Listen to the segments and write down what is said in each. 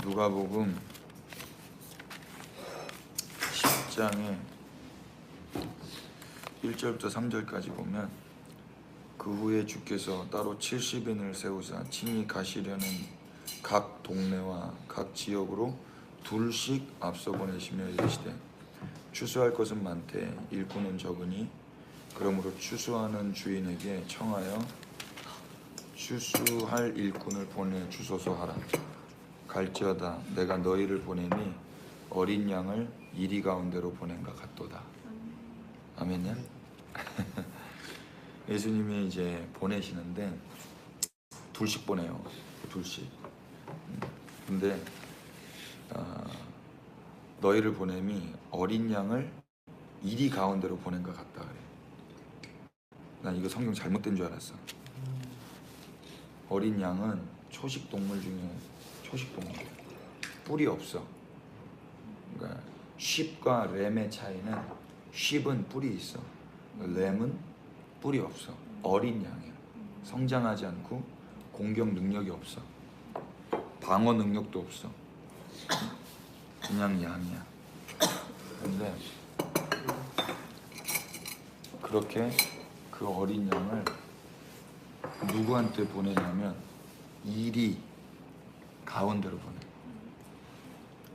누가복음 10장에 1절부터 3절까지 보면 그 후에 주께서 따로 70인을 세우사 친히 가시려는 각 동네와 각 지역으로 둘씩 앞서 보내시며 이르시되 추수할 것은 많되 일꾼은 적으니 그러므로 추수하는 주인에게 청하여 추수할 일꾼을 보내 주소서 하라. 갈지어다 내가 너희를 보내니 어린 양을 이리 가운데로 보낸가 같도다. 아멘요? 예수님이 이제 보내시는데 둘씩 보내요. 둘씩. 근데 너희를 보냄이 어린 양을 이리 가운데로 보낸 것 같다 그래. 난 이거 성경 잘못된 줄 알았어. 어린 양은 초식 동물 중에 초식 동물. 뿔이 없어. 그러니까 쉽과 램의 차이는 쉽은 뿔이 있어. 램은 뿔이 없어. 어린 양이야. 성장하지 않고 공격 능력이 없어. 방어 능력도 없어. 그냥 양이야. 근데 그렇게 그 어린 양을 누구한테 보내냐면 이리 가운데로 보내.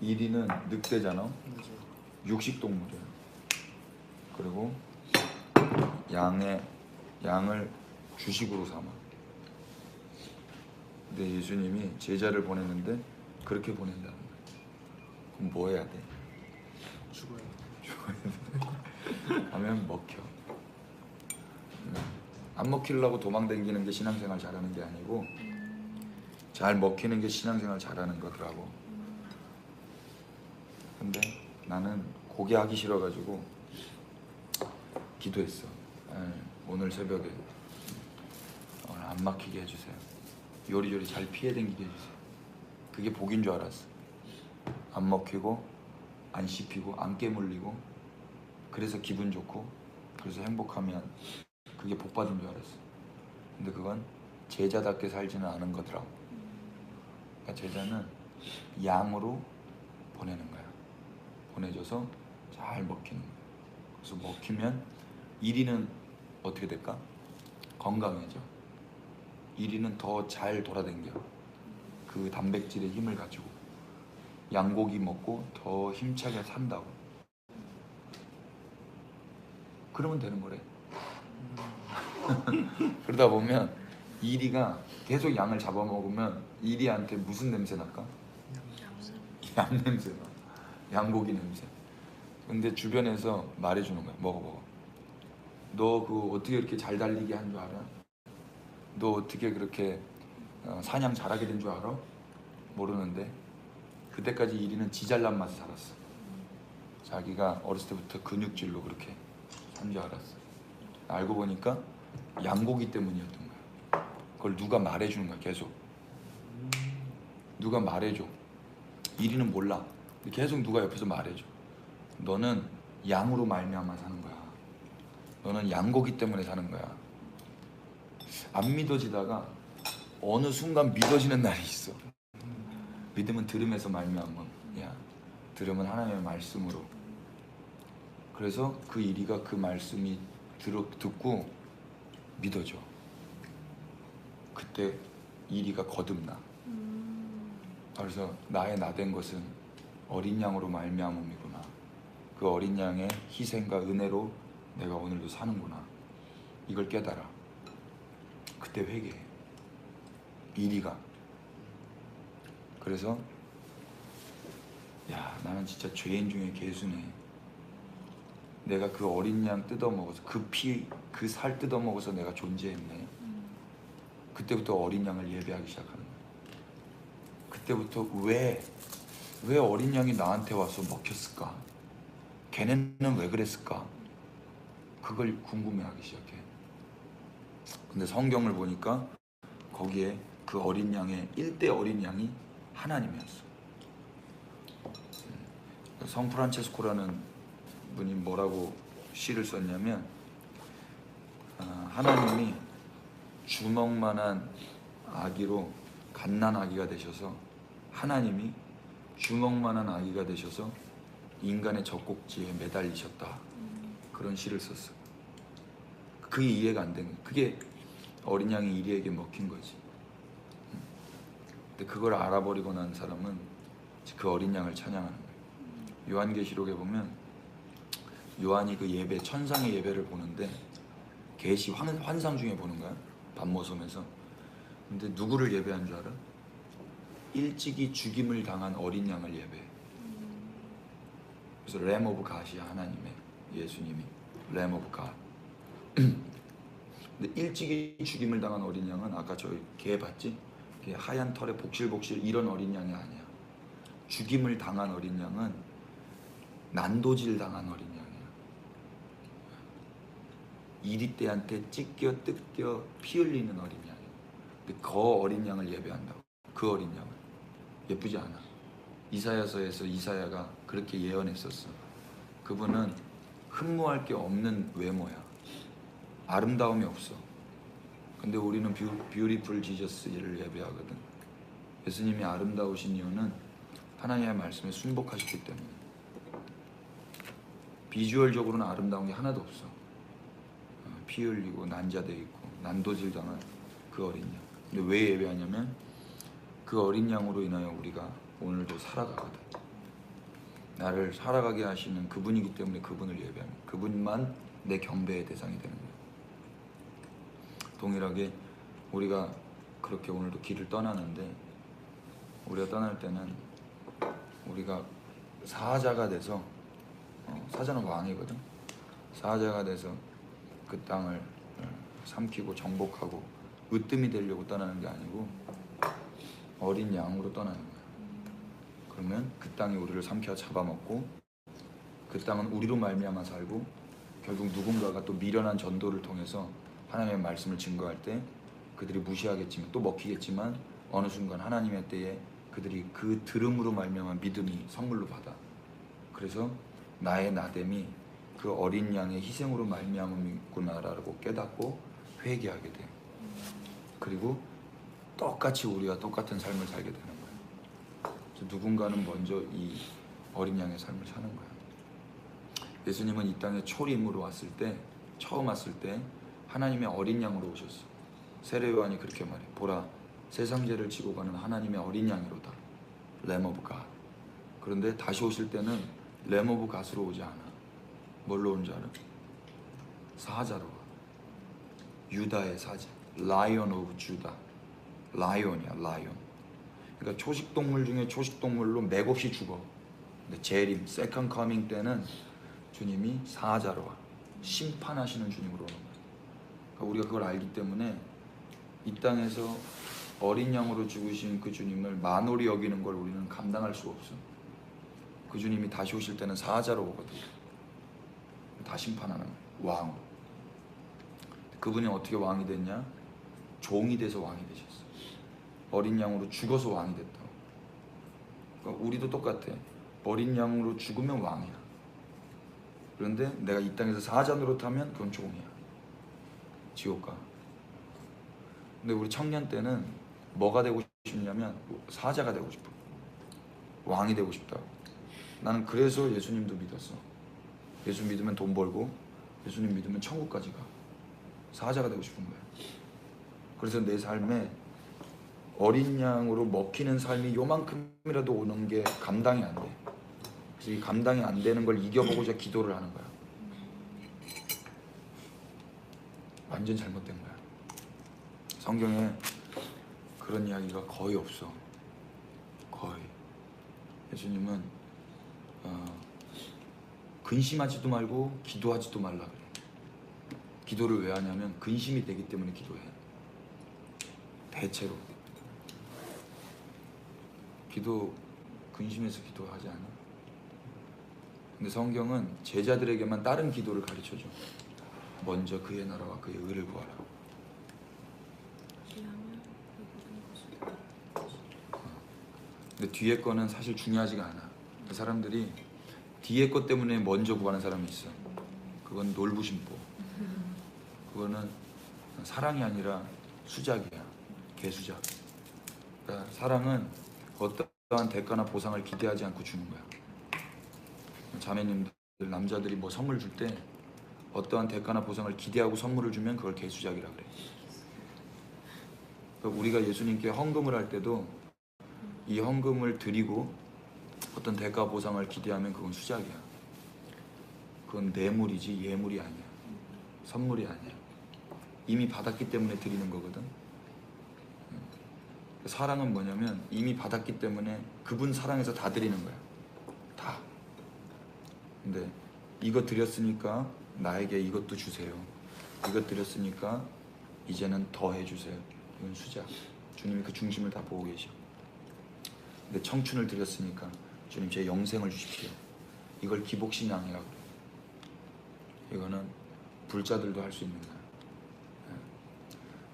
이리는 늑대잖아. 육식동물이야. 그리고 양을 주식으로 삼아. 근데 예수님이 제자를 보내는데 그렇게 보낸다는 거야. 그럼 뭐 해야 돼? 죽어야 돼. 하면 먹혀. 안 먹히려고 도망다니는 게 신앙생활 잘하는 게 아니고 잘 먹히는 게 신앙생활 잘하는 거더라고. 근데 나는 고개 하기 싫어가지고 기도했어. 오늘 새벽에 오늘 안 막히게 해주세요. 요리조리 잘 피해 다니게 해주세요. 그게 복인 줄 알았어. 안 먹히고 안 씹히고 안 깨물리고 그래서 기분 좋고 그래서 행복하면 그게 복 받은 줄 알았어. 근데 그건 제자답게 살지는 않은 거더라고. 그러니까 제자는 양으로 보내는 거야. 보내줘서 잘 먹히는 거야. 그래서 먹히면 이리는 어떻게 될까? 건강해져. 이리는 더 잘 돌아다녀. 그 단백질의 힘을 가지고 양고기 먹고 더 힘차게 산다고. 그러면 되는 거래. 그러다 보면 이리가 계속 양을 잡아먹으면 이리한테 무슨 냄새 날까? 양 냄새 나. 양고기 냄새. 근데 주변에서 말해주는 거야. 먹어. 너 그 어떻게 이렇게 잘 달리게 한 줄 알아? 너 어떻게 그렇게 사냥 잘하게 된 줄 알아? 모르는데 그때까지 이리는 지 잘난 맛에 살았어. 자기가 어렸을 때부터 근육질로 그렇게 산 줄 알았어. 알고 보니까 양고기 때문이었던 거야. 그걸 누가 말해주는 거야. 계속 누가 말해줘. 이리는 몰라. 계속 누가 옆에서 말해줘. 너는 양으로 말미암아 사는 거야. 너는 양고기 때문에 사는 거야. 안 믿어지다가 어느 순간 믿어지는 날이 있어. 믿음은 들음에서 말미암음이야. 들음은 하나님의 말씀으로. 그래서 그 이리가 그 말씀이 듣고 믿어져. 그때 이리가 거듭나. 그래서 나의 나된 것은 어린 양으로 말미암음이구나. 그 어린 양의 희생과 은혜로 내가 오늘도 사는구나. 이걸 깨달아. 그때 회개해. 이리가. 그래서 야, 나는 진짜 죄인 중에 괴수네. 내가 그 어린 양 뜯어먹어서 그 피, 그 살 뜯어먹어서 내가 존재했네. 그때부터 어린 양을 예배하기 시작하는 거야. 그때부터 왜 어린 양이 나한테 와서 먹혔을까? 걔네는 왜 그랬을까? 그걸 궁금해하기 시작해. 근데 성경을 보니까 거기에 그 어린 양의 1대 어린 양이 하나님이었어. 성 프란체스코라는 분이 뭐라고 시를 썼냐면 하나님이 주먹만한 아기로 갓난아기가 되셔서 하나님이 주먹만한 아기가 되셔서 인간의 젖꼭지에 매달리셨다. 그런 시를 썼어. 그게 이해가 안 된 거야. 그게 어린 양이 이리에게 먹힌 거지. 근데 그걸 알아버리고 난 사람은 그 어린 양을 찬양하는 거예요. 요한계시록에 보면 요한이 그 예배, 천상의 예배를 보는데 계시 환상 중에 보는 거야. 밤모섬에서. 근데 누구를 예배한 줄 알아? 일찍이 죽임을 당한 어린 양을 예배해. 그래서 램 오브 갓이야. 하나님의, 예수님이 램 오브 갓. 근데 일찍이 죽임을 당한 어린 양은 아까 저희 개 봤지? 개 하얀 털에 복실복실 이런 어린 양이 아니야. 죽임을 당한 어린 양은 난도질 당한 어린 양이야. 이리떼한테 찢겨 뜯겨 피 흘리는 어린 양이야. 근데 그 어린 양을 예배한다고. 그 어린 양을. 예쁘지 않아? 이사야서에서 이사야가 그렇게 예언했었어. 그분은 흠모할 게 없는 외모야. 아름다움이 없어. 근데 우리는 뷰티풀 지저스를 예배하거든. 예수님이 아름다우신 이유는 하나님의 말씀에 순복하셨기 때문에. 비주얼적으로는 아름다운 게 하나도 없어. 피 흘리고 난자돼 있고 난도질 당한 그 어린 양. 근데 왜 예배하냐면 그 어린 양으로 인하여 우리가 오늘도 살아가거든. 나를 살아가게 하시는 그분이기 때문에 그분을 예배합니다. 그분만 내 경배의 대상이 되는 거예요. 동일하게 우리가 그렇게 오늘도 길을 떠나는데, 우리가 떠날 때는 우리가 사자가 돼서, 사자는 왕이거든. 사자가 돼서 그 땅을 삼키고 정복하고 으뜸이 되려고 떠나는 게 아니고 어린 양으로 떠나는 거야. 그러면 그 땅이 우리를 삼켜 잡아먹고 그 땅은 우리로 말미암아 살고 결국 누군가가 또 미련한 전도를 통해서 하나님의 말씀을 증거할 때 그들이 무시하겠지만 또 먹히겠지만 어느 순간 하나님의 때에 그들이 그 들음으로 말미암아 믿음이 선물로 받아. 그래서 나의 나됨이 그 어린 양의 희생으로 말미암았구나라고 깨닫고 회개하게 돼. 그리고 똑같이 우리가 똑같은 삶을 살게 되는 거야. 누군가는 먼저 이 어린 양의 삶을 사는 거야. 예수님은 이 땅에 초림으로 왔을 때, 처음 왔을 때 하나님의 어린 양으로 오셨어. 세례 요한이 그렇게 말해. 보라, 세상 죄를 지고 가는 하나님의 어린 양이로다. 램 오브 갓. 그런데 다시 오실 때는 램 오브 갓으로 오지 않아. 뭘로 온 줄 알아? 사자로 와. 유다의 사자. 라이언 오브 주다. 라이온이야, 라이온. 그러니까 초식동물 중에 초식동물로 맥없이 죽어. 근데 재림, 세컨 커밍 때는 주님이 사자로 와. 심판하시는 주님으로 오는 거야. 그러니까 우리가 그걸 알기 때문에 이 땅에서 어린 양으로 죽으신 그 주님을 만홀히 여기는 걸 우리는 감당할 수가 없어. 그 주님이 다시 오실 때는 사자로 오거든. 다 심판하는 왕. 그분이 어떻게 왕이 됐냐? 종이 돼서 왕이 되셨어. 어린 양으로 죽어서 왕이 됐다고. 그러니까 우리도 똑같아. 어린 양으로 죽으면 왕이야. 그런데 내가 이 땅에서 사자 노릇하면 그건 종이야. 지옥 가. 근데 우리 청년 때는 뭐가 되고 싶냐면 사자가 되고 싶어. 왕이 되고 싶다. 나는 그래서 예수님도 믿었어. 예수 믿으면 돈 벌고 예수님 믿으면 천국까지 가. 사자가 되고 싶은 거야. 그래서 내 삶에 어린 양으로 먹히는 삶이 요만큼이라도 오는 게 감당이 안 돼. 그래서 이 감당이 안 되는 걸 이겨보고자 기도를 하는 거야. 완전 잘못된 거야. 성경에 그런 이야기가 거의 없어. 거의. 예수님은 근심하지도 말고 기도하지도 말라 그래. 기도를 왜 하냐면 근심이 되기 때문에 기도해. 대체로. 기도 근심해서 기도하지 않아. 근데 성경은 제자들에게만 다른 기도를 가르쳐줘. 먼저 그의 나라와 그의 의를 구하라. 근데 뒤에 거는 사실 중요하지가 않아. 그 사람들이 뒤에 것 때문에 먼저 구하는 사람이 있어. 그건 놀부심보. 그거는 사랑이 아니라 수작이야. 개수작. 그러니까 사랑은 어떤 어떠한 대가나 보상을 기대하지 않고 주는 거야. 자매님들, 남자들이 뭐 선물 줄 때 어떠한 대가나 보상을 기대하고 선물을 주면 그걸 개수작이라 그래. 그러니까 우리가 예수님께 헌금을 할 때도 이 헌금을 드리고 어떤 대가 보상을 기대하면 그건 수작이야. 그건 뇌물이지 예물이 아니야. 선물이 아니야. 이미 받았기 때문에 드리는 거거든. 사랑은 뭐냐면 이미 받았기 때문에 그분 사랑해서 다 드리는 거야. 다. 근데 이거 드렸으니까 나에게 이것도 주세요. 이것 드렸으니까 이제는 더 해주세요. 이건 수작. 주님이 그 중심을 다 보고 계셔. 근데 청춘을 드렸으니까 주님 제 영생을 주십시오. 이걸 기복신앙이라고 그래. 이거는 불자들도 할 수 있는 거야.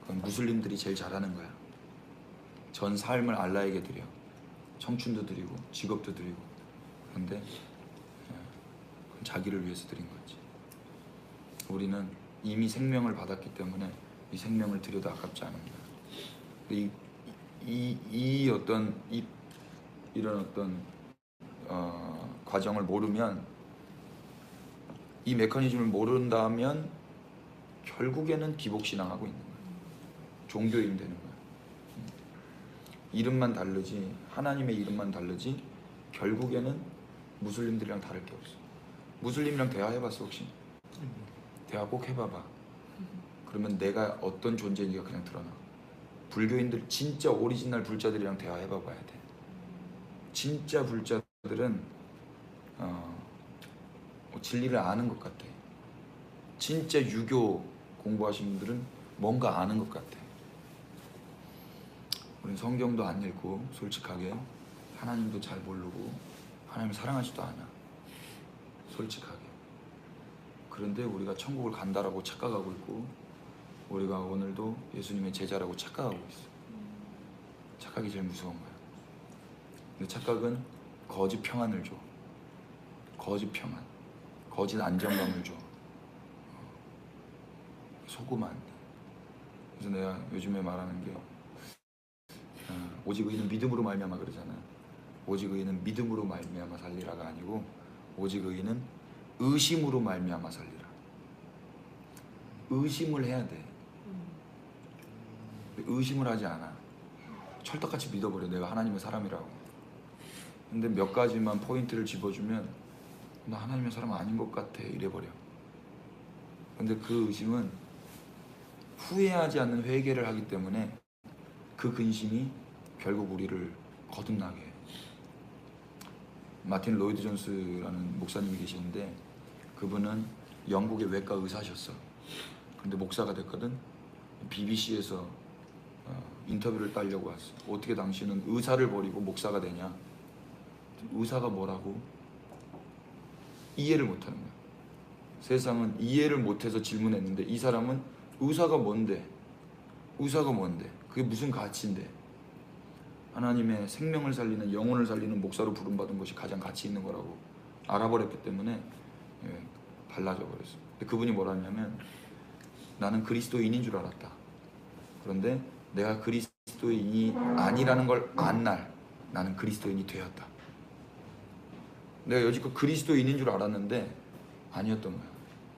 그건 무슬림들이 제일 잘하는 거야. 전 삶을 알라에게 드려. 청춘도 드리고 직업도 드리고. 그런데 자기를 위해서 드린 거지. 우리는 이미 생명을 받았기 때문에 이 생명을 드려도 아깝지 않은 거야. 이런 어떤 과정을 모르면, 이 메커니즘을 모른다면 결국에는 기복신앙하고 있는 거야. 종교인 되는 거야. 이름만 다르지, 하나님의 이름만 다르지 결국에는 무슬림들이랑 다를 게 없어. 무슬림이랑 대화해봤어 혹시? 대화 꼭 해봐봐. 그러면 내가 어떤 존재인지가 그냥 드러나. 불교인들 진짜 오리지널 불자들이랑 대화해봐봐야 돼. 진짜 불자들은 진리를 아는 것 같아. 진짜 유교 공부하신 분들은 뭔가 아는 것 같아. 우린 성경도 안 읽고 솔직하게 하나님도 잘 모르고 하나님을 사랑하지도 않아. 솔직하게. 그런데 우리가 천국을 간다라고 착각하고 있고, 우리가 오늘도 예수님의 제자라고 착각하고 있어. 착각이 제일 무서운 거야. 근데 착각은 거짓 평안을 줘. 거짓 평안, 거짓 안정감을 줘. 속으면 안 돼. 그래서 내가 요즘에 말하는 게 오직 의인은 믿음으로 말미암아 그러잖아. 오직 의인은 믿음으로 말미암아 살리라가 아니고 오직 의인은 의심으로 말미암아 살리라. 의심을 해야 돼. 의심을 하지 않아. 철떡같이 믿어버려. 내가 하나님의 사람이라고. 근데 몇 가지만 포인트를 집어주면 나 하나님의 사람 아닌 것 같아 이래버려. 근데 그 의심은 후회하지 않는 회개를 하기 때문에 그 근심이 결국 우리를 거듭나게 해. 마틴 로이드 존스라는 목사님이 계시는데 그분은 영국의 외과 의사셨어. 근데 목사가 됐거든. BBC에서 인터뷰를 따려고 왔어. 어떻게 당신은 의사를 버리고 목사가 되냐? 의사가 뭐라고? 이해를 못하는 거야. 세상은 이해를 못해서 질문했는데 이 사람은 의사가 뭔데? 의사가 뭔데? 그게 무슨 가치인데? 하나님의 생명을 살리는, 영혼을 살리는 목사로 부름받은 것이 가장 가치 있는 거라고 알아버렸기 때문에 달라져 버렸어. 근데 그분이 뭐라냐면 나는 그리스도인인 줄 알았다. 그런데 내가 그리스도인이 아니라는 걸 안 날 나는 그리스도인이 되었다. 내가 여지껏 그리스도인인 줄 알았는데 아니었던 거야.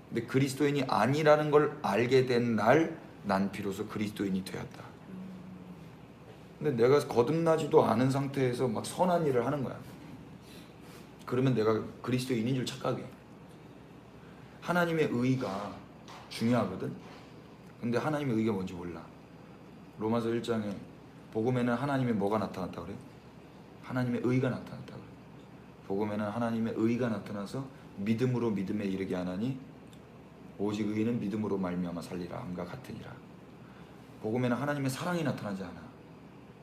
근데 그리스도인이 아니라는 걸 알게 된 날 난 비로소 그리스도인이 되었다. 근데 내가 거듭나지도 않은 상태에서 막 선한 일을 하는 거야. 그러면 내가 그리스도인인 줄 착각해. 하나님의 의가 중요하거든. 근데 하나님의 의가 뭔지 몰라. 로마서 1장에 복음에는 하나님의 뭐가 나타났다 그래? 하나님의 의가 나타났다 그래. 복음에는 하나님의 의가 나타나서 믿음으로 믿음에 이르게 하나니 오직 의인은 믿음으로 말미암아 살리라 함과 같으니라. 복음에는 하나님의 사랑이 나타나지 않아.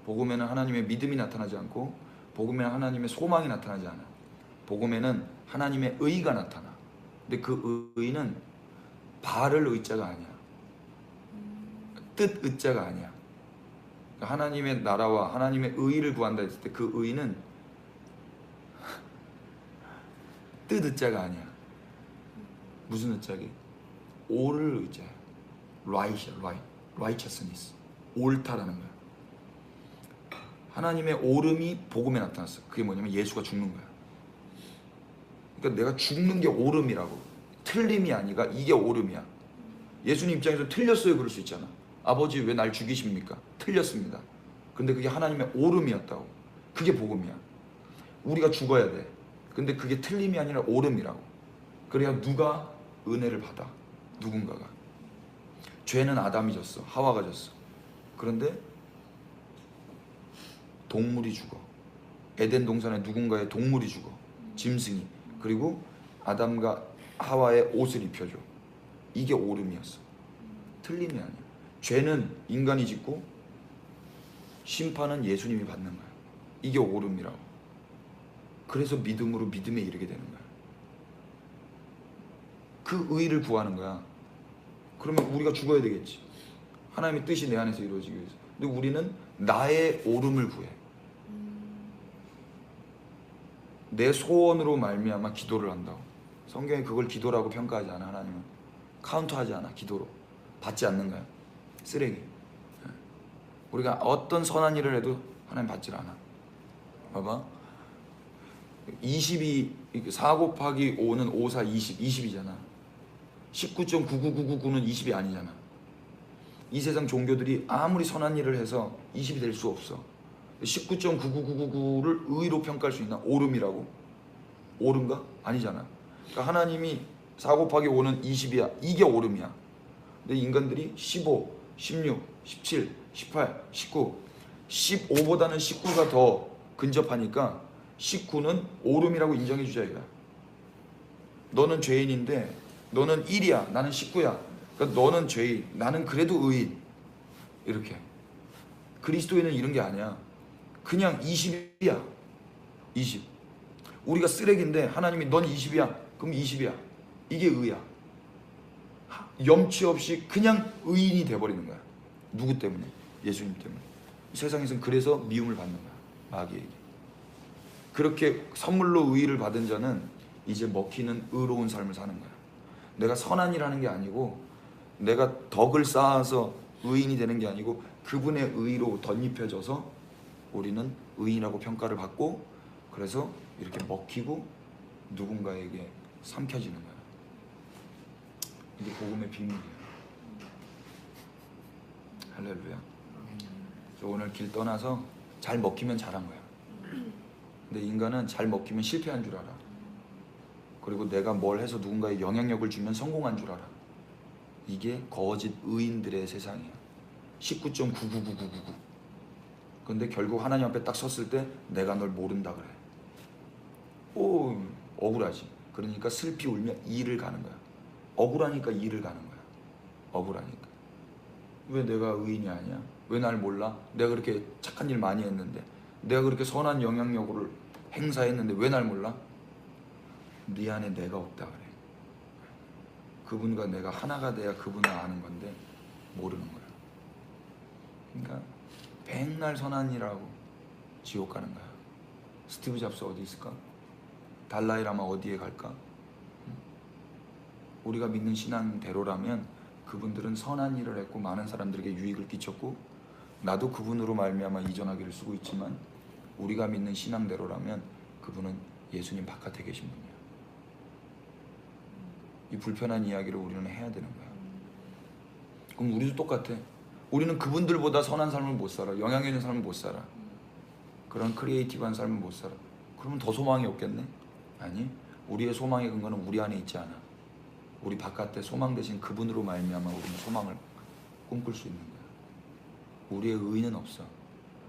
복음에는 하나님의 믿음이 나타나지 않고 복음에는 하나님의 소망이 나타나지 않아. 복음에는 하나님의 의가 나타나. 근데 그 의는 바를 의자가 아니야. 뜻 의자가 아니야. 하나님의 나라와 하나님의 의를 구한다 했을 때 그 의는 뜻 의자가 아니야. 무슨 의자게? 옳을 의자야. right이야, righteousness. 옳다라는 거야. 하나님의 오름이 복음에 나타났어. 그게 뭐냐면 예수가 죽는 거야. 그러니까 내가 죽는 게 오름이라고. 틀림이 아니라 이게 오름이야. 예수님 입장에서 틀렸어요 그럴 수 있잖아. 아버지 왜 날 죽이십니까? 틀렸습니다. 근데 그게 하나님의 오름이었다고. 그게 복음이야. 우리가 죽어야 돼. 근데 그게 틀림이 아니라 오름이라고. 그래야 누가 은혜를 받아. 누군가가. 죄는 아담이 졌어. 하와가 졌어. 그런데 동물이 죽어. 에덴 동산에 누군가의 동물이 죽어. 짐승이. 그리고 아담과 하와의 옷을 입혀줘. 이게 오름이었어. 틀림이 아니야. 죄는 인간이 짓고 심판은 예수님이 받는 거야. 이게 오름이라고. 그래서 믿음으로 믿음에 이르게 되는 거야. 그 의를 구하는 거야. 그러면 우리가 죽어야 되겠지. 하나님의 뜻이 내 안에서 이루어지기 위해서. 근데 우리는 나의 오름을 구해. 내 소원으로 말미암아 기도를 한다고. 성경에 그걸 기도라고 평가하지 않아. 하나님은 카운트하지 않아. 기도로 받지 않는 거야. 쓰레기. 우리가 어떤 선한 일을 해도 하나님 받질 않아. 봐봐. 20이 4 곱하기 5는 5, 4, 20, 20이잖아. 19.99999는 20이 아니잖아. 이 세상 종교들이 아무리 선한 일을 해서 20이 될 수 없어. 19.99999를 의로 평가할 수 있나? 오름이라고? 오름가? 아니잖아. 그러니까 하나님이 4 곱하기 5는 20이야. 이게 오름이야. 근데 인간들이 15, 16, 17, 18, 19, 15보다는 19가 더 근접하니까 19는 오름이라고 인정해 주자 이거야. 너는 죄인인데 너는 1이야. 나는 19야. 그러니까 너는 죄인. 나는 그래도 의인. 이렇게. 그리스도인은 이런 게 아니야. 그냥 20이야. 20. 우리가 쓰레기인데 하나님이 넌 20이야. 그럼 20이야. 이게 의야. 염치 없이 그냥 의인이 돼버리는 거야. 누구 때문에? 예수님 때문에. 세상에서는 그래서 미움을 받는 거야. 마귀에게. 그렇게 선물로 의의를 받은 자는 이제 먹히는 의로운 삶을 사는 거야. 내가 선한 일 하는 게 아니고 내가 덕을 쌓아서 의인이 되는 게 아니고 그분의 의로 덧입혀져서 우리는 의인이라고 평가를 받고 그래서 이렇게 먹히고 누군가에게 삼켜지는 거야. 이게 복음의 비밀이에요. 할렐루야. 오늘 길 떠나서 잘 먹히면 잘한 거야. 근데 인간은 잘 먹히면 실패한 줄 알아. 그리고 내가 뭘 해서 누군가에 영향력을 주면 성공한 줄 알아. 이게 거짓 의인들의 세상이야. 19.99999. 근데 결국 하나님 앞에 딱 섰을 때 내가 널 모른다 그래. 오, 억울하지. 그러니까 슬피 울며 이를 가는 거야. 억울하니까 이를 가는 거야. 억울하니까. 왜 내가 의인이 아니야? 왜 날 몰라? 내가 그렇게 착한 일 많이 했는데, 내가 그렇게 선한 영향력을 행사했는데 왜 날 몰라? 네 안에 내가 없다 그래. 그분과 내가 하나가 돼야 그분을 아는 건데 모르는 거야. 그러니까 백날 선한 일하고 지옥 가는 거야. 스티브 잡스 어디 있을까? 달라이 라마 어디에 갈까? 우리가 믿는 신앙대로라면 그분들은 선한 일을 했고 많은 사람들에게 유익을 끼쳤고 나도 그분으로 말미암아 이전하기를 쓰고 있지만 우리가 믿는 신앙대로라면 그분은 예수님 바깥에 계신 분이야. 이 불편한 이야기를 우리는 해야 되는 거야. 그럼 우리도 똑같아. 우리는 그분들보다 선한 삶을 못 살아. 영향력 있는 삶을 못 살아. 그런 크리에이티브한 삶을 못 살아. 그러면 더 소망이 없겠네? 아니, 우리의 소망의 근거는 우리 안에 있지 않아. 우리 바깥에 소망 대신 그분으로 말미암아 우리는 소망을 꿈꿀 수 있는 거야. 우리의 의의는 없어.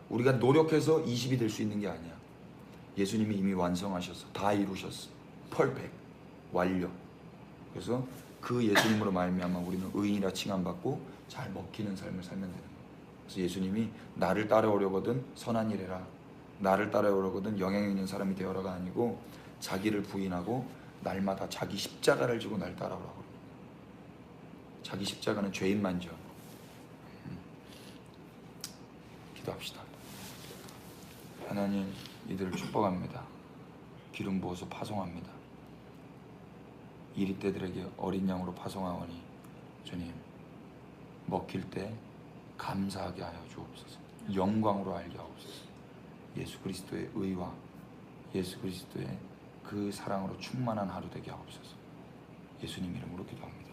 우리가 노력해서 20이 될 수 있는 게 아니야. 예수님이 이미 완성하셨어. 다 이루셨어. 펄펙. 완료. 그래서 그 예수님으로 말미암아 우리는 의인이라 칭함받고 잘 먹히는 삶을 살면 되는 거야. 그래서 예수님이 나를 따라오려거든 선한 일 해라. 나를 따라오려거든 영향 있는 사람이 되어라가 아니고 자기를 부인하고 날마다 자기 십자가를 지고 날 따라오라고. 자기 십자가는 죄인만 져. 기도합시다. 하나님, 이들을 축복합니다. 기름 부어서 파송합니다. 이리 때들에게 어린 양으로 파송하오니 주님, 먹힐 때 감사하게 하여 주옵소서. 영광으로 알게 하옵소서. 예수 그리스도의 의와 예수 그리스도의 그 사랑으로 충만한 하루 되게 하옵소서. 예수님 이름으로 기도합니다.